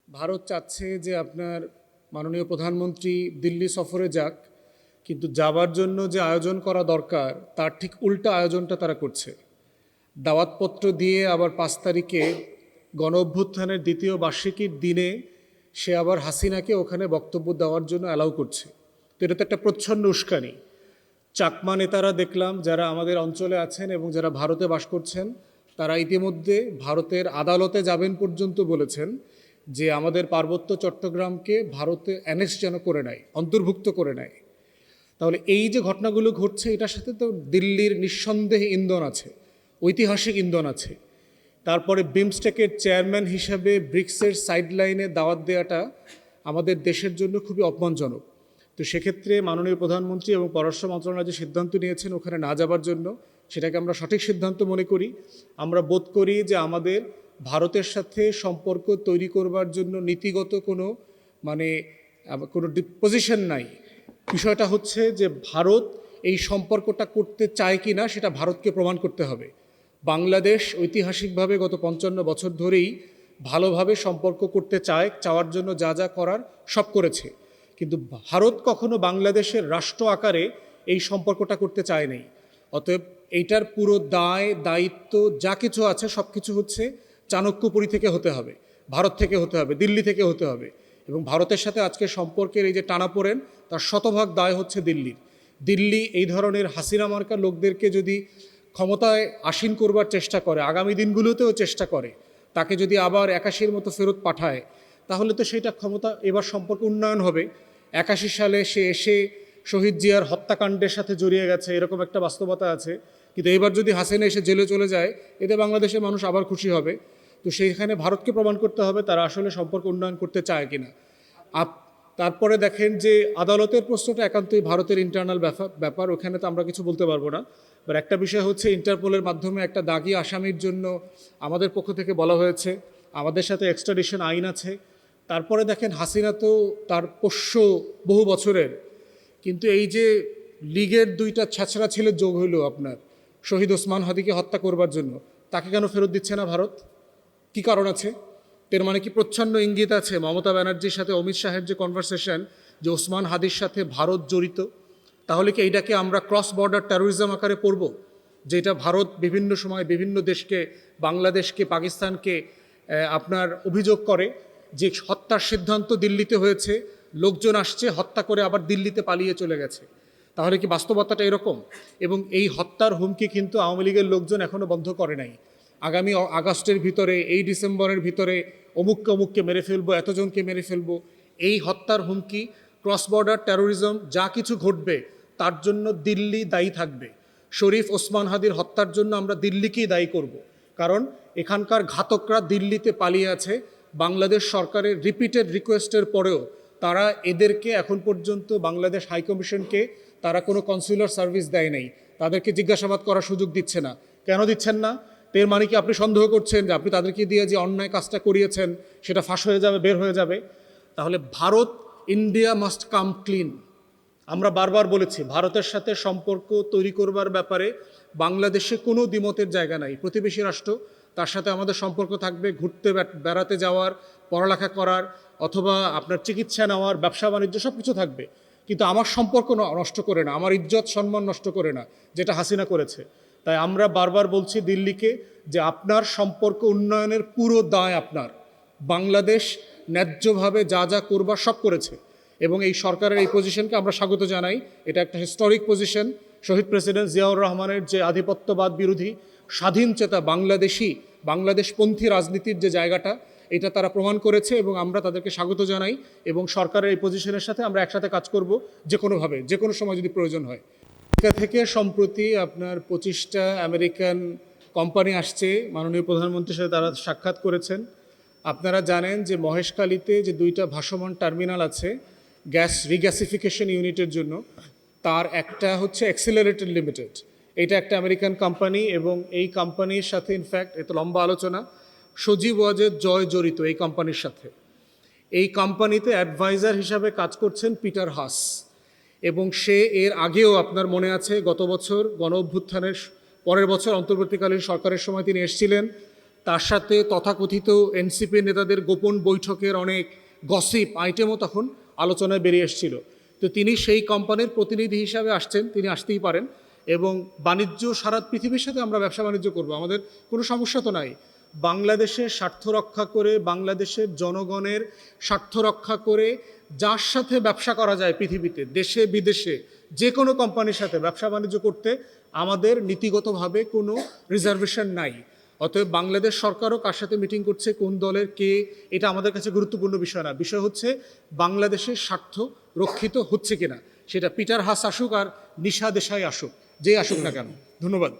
ভারত চাচ্ছে যে আপনার মাননীয় প্রধানমন্ত্রী দিল্লি সফরে যাক, কিন্তু যাবার জন্য যে আয়োজন করা দরকার তার ঠিক উল্টা আয়োজনটা তারা করছে। দাওয়াতপত্র দিয়ে আবার 5 তারিখে গণ অভ্যুত্থানের দ্বিতীয় বার্ষিকীর দিনে সে আবার হাসিনাকে ওখানে বক্তব্য দেওয়ার জন্য অ্যালাউ করছে। তো এটা তো একটা প্রচ্ছন্ন উস্কানি। চাকমা নেতারা দেখলাম যারা আমাদের অঞ্চলে আছেন এবং যারা ভারতে বাস করছেন, তারা ইতিমধ্যে ভারতের আদালতে যাবেন পর্যন্ত বলেছেন যে আমাদের পার্বত্য চট্টগ্রামকে ভারতে অ্যানেক্স যেন করে নেয়, অন্তর্ভুক্ত করে নেয়। তাহলে এই যে ঘটনাগুলো ঘটছে, এটার সাথে তো দিল্লির নিঃসন্দেহে ইন্ধন আছে, ঐতিহাসিক ইন্ধন আছে। তারপরে বিমস্টেকের চেয়ারম্যান হিসাবে ব্রিক্সের সাইডলাইনে দাওয়াত দেওয়াটা আমাদের দেশের জন্য খুবই অপমানজনক। তো সেক্ষেত্রে মাননীয় প্রধানমন্ত্রী এবং পররাষ্ট্র মন্ত্রণালয় যে সিদ্ধান্ত নিয়েছেন ওখানে না যাবার জন্য, সেটাকে আমরা সঠিক সিদ্ধান্ত মনে করি। আমরা বোধ করি যে আমাদের ভারতের সাথে সম্পর্ক তৈরি করবার জন্য নীতিগত কোনো পজিশন নাই। বিষয়টা হচ্ছে যে ভারত এই সম্পর্কটা করতে চায় কি না সেটা ভারতকে প্রমাণ করতে হবে। বাংলাদেশ ঐতিহাসিকভাবে গত 55 বছর ধরেই ভালোভাবে সম্পর্ক করতে চাওয়ার জন্য যা যা করার সব করেছে, কিন্তু ভারত কখনো বাংলাদেশের রাষ্ট্র আকারে এই সম্পর্কটা করতে চায় নাই। অতএব এইটার পুরো দায়িত্ব যা কিছু আছে সব কিছু হচ্ছে চাণক্যপুরী থেকে হতে হবে, ভারত থেকে হতে হবে, দিল্লি থেকে হতে হবে। এবং ভারতের সাথে আজকে সম্পর্কের এই যে টানাপোড়েন, তার শতভাগ দায় হচ্ছে দিল্লির। দিল্লি এই ধরনের হাসিনা মার্কা লোকদেরকে যদি ক্ষমতায় আসীন করবার চেষ্টা করে, আগামী দিনগুলোতেও চেষ্টা করে, তাকে যদি আবার 81-র মতো ফেরত পাঠায়, তাহলে তো সেটা ক্ষমতা এবার সম্পর্ক উন্নয়ন হবে। 81 সালে সে এসে শহীদ জিয়ার হত্যাকাণ্ডের সাথে জড়িয়ে গেছে, এরকম একটা বাস্তবতা আছে। কিন্তু এবার যদি হাসিনা এসে জেলে চলে যায়, এতে বাংলাদেশের মানুষ আবার খুশি হবে। তো সেইখানে ভারতকে প্রমাণ করতে হবে তারা আসলে সম্পর্ক উন্নয়ন করতে চায় কিনা। তারপরে দেখেন যে আদালতের প্রশ্নটা একান্তই ভারতের ইন্টারনাল ব্যাপার, ওখানে তো আমরা কিছু বলতে পারবো না। বাট একটা বিষয় হচ্ছে, ইন্টারপোলের মাধ্যমে একটা দাগী আসামির জন্য আমাদের পক্ষ থেকে বলা হয়েছে, আমাদের সাথে এক্সট্রাডিশন আইন আছে। তারপরে দেখেন হাসিনা তো তার পোষ্য বহু বছরের, কিন্তু এই যে লীগের 2টা ছ্যাঁচড়া ছেলে যোগ হইল আপনার শহীদ ওসমান হাদিকে হত্যা করবার জন্য, তাকে কেন ফেরত দিচ্ছে না ভারত? কি কারণ আছে? এর মানে কি প্রচ্ছন্ন ইঙ্গিত আছে মমতা ব্যানার্জির সাথে অমিত শাহের যে কনভারসেশন, যে ওসমান হাদির সাথে ভারত জড়িত? তাহলে কি এইটাকে আমরা ক্রস বর্ডার টেরোরিজম আকারে পড়ব, যেটা ভারত বিভিন্ন সময় বিভিন্ন দেশকে, বাংলাদেশকে, পাকিস্তানকে আপনার অভিযোগ করে যে হত্যার সিদ্ধান্ত দিল্লিতে হয়েছে, লোকজন আসছে হত্যা করে আবার দিল্লিতে পালিয়ে চলে গেছে? তাহলে কি বাস্তবতাটা এরকম? এবং এই হত্যার হুমকি কিন্তু আওয়ামী লীগের লোকজন এখনও বন্ধ করে নাই। আগামী আগস্টের ভিতরে, এই ডিসেম্বরের ভিতরে অমুককে অমুককে মেরে ফেলবো, এতজনকে মেরে ফেলবো, এই হত্যার হুমকি, ক্রস বর্ডার টেরোরিজম, যা কিছু ঘটবে তার জন্য দিল্লি দায়ী থাকবে। শরীফ ওসমান হাদির হত্যার জন্য আমরা দিল্লিকেই দায়ী করব, কারণ এখানকার ঘাতকরা দিল্লিতে পালিয়ে আছে। বাংলাদেশ সরকারের রিপিটেড রিকোয়েস্টের পরেও তারা এদেরকে এখন পর্যন্ত বাংলাদেশ হাইকমিশনকে তারা কোনো কনসুলার সার্ভিস দেয় নাই, তাদেরকে জিজ্ঞাসাবাদ করার সুযোগ দিচ্ছে না। কেন দিচ্ছেন না? এর মানে কি আপনি সন্দেহ করছেন যে আপনি তাদেরকে দিয়ে যে অন্যায় কাজটা করিয়েছেন সেটা ফাঁস হয়ে যাবে, বের হয়ে যাবে? তাহলে Bharat, India must come clean. আমরা বারবার বলেছি ভারতের সাথে সম্পর্ক তৈরি করবার ব্যাপারে বাংলাদেশে কোনো দ্বিমতের জায়গা নাই। প্রতিবেশী রাষ্ট্র, তার সাথে আমাদের সম্পর্ক থাকবে, ঘুরতে বেড়াতে যাওয়ার, পড়ালেখা করার, অথবা আপনার চিকিৎসা নেওয়ার, ব্যবসা বাণিজ্য সব কিছু থাকবে। কিন্তু আমার সম্পর্ক নষ্ট করে না, আমার ইজ্জত সম্মান নষ্ট করে না, যেটা হাসিনা করেছে। তাই আমরা বারবার বলছি দিল্লিকে যে আপনার সম্পর্ক উন্নয়নের পুরো দায় আপনার। বাংলাদেশ ন্যায্যভাবে যা যা করবার সব করেছে, এবং এই সরকারের এই পজিশনকে আমরা স্বাগত জানাই। এটা একটা হিস্টোরিক পজিশন। শহীদ প্রেসিডেন্ট জিয়াউর রহমানের যে আধিপত্যবাদ বিরোধী স্বাধীন চেতা বাংলাদেশপন্থী রাজনীতির যে জায়গাটা, এটা তারা প্রমাণ করেছে এবং আমরা তাদেরকে স্বাগত জানাই। এবং সরকারের এই পজিশনের সাথে আমরা একসাথে কাজ করব, যে কোনোভাবে, যে কোনো সময় যদি প্রয়োজন হয়। আমেরিকা থেকে সম্প্রতি আপনার 25টা আমেরিকান কোম্পানি আসছে, মাননীয় প্রধানমন্ত্রীর সাথে তারা সাক্ষাৎ করেছেন। আপনারা জানেন যে মহেশখালীতে যে 2টা ভাসমান টার্মিনাল আছে গ্যাস রিগ্যাসিফিকেশন ইউনিটের জন্য, তার একটা হচ্ছে অ্যাক্সিলারেটেড লিমিটেড। এটা একটা আমেরিকান কোম্পানি, এবং এই কোম্পানির সাথে ইনফ্যাক্ট এত লম্বা আলোচনা, সজীব ওয়াজেদ জয় জড়িত এই কোম্পানির সাথে। এই কোম্পানিতে অ্যাডভাইজার হিসাবে কাজ করছেন পিটার হাস, এবং সে এর আগেও আপনার মনে আছে গত বছর গণ অভ্যুত্থানের পরের বছর অন্তর্বর্তীকালীন সরকারের সময় তিনি এসেছিলেন। তার সাথে তথাকথিত এনসিপি নেতাদের গোপন বৈঠকের অনেক গসিপ আইটেমও তখন আলোচনায় বেরিয়ে এসেছিল। তো তিনি সেই কোম্পানির প্রতিনিধি হিসাবে আসছেন, তিনি আসতেই পারেন, এবং বাণিজ্য সারা পৃথিবীর সাথে আমরা ব্যবসা বাণিজ্য করবো, আমাদের কোনো সমস্যা তো নাই। বাংলাদেশের স্বার্থ রক্ষা করে, বাংলাদেশের জনগণের স্বার্থ রক্ষা করে যার সাথে ব্যবসা করা যায় পৃথিবীতে, দেশে বিদেশে, যে কোনো কোম্পানির সাথে ব্যবসা বাণিজ্য করতে আমাদের নীতিগতভাবে কোনো রিজার্ভেশন নাই। অতএব বাংলাদেশ সরকারও কার সাথে মিটিং করছে, কোন দলের কে, এটা আমাদের কাছে গুরুত্বপূর্ণ বিষয় না। বিষয় হচ্ছে বাংলাদেশের স্বার্থ রক্ষিত হচ্ছে কিনা, সেটা পিটার হাস আসুক আর নিশা দেশাই আসুক, যে আসুক না কেন। ধন্যবাদ।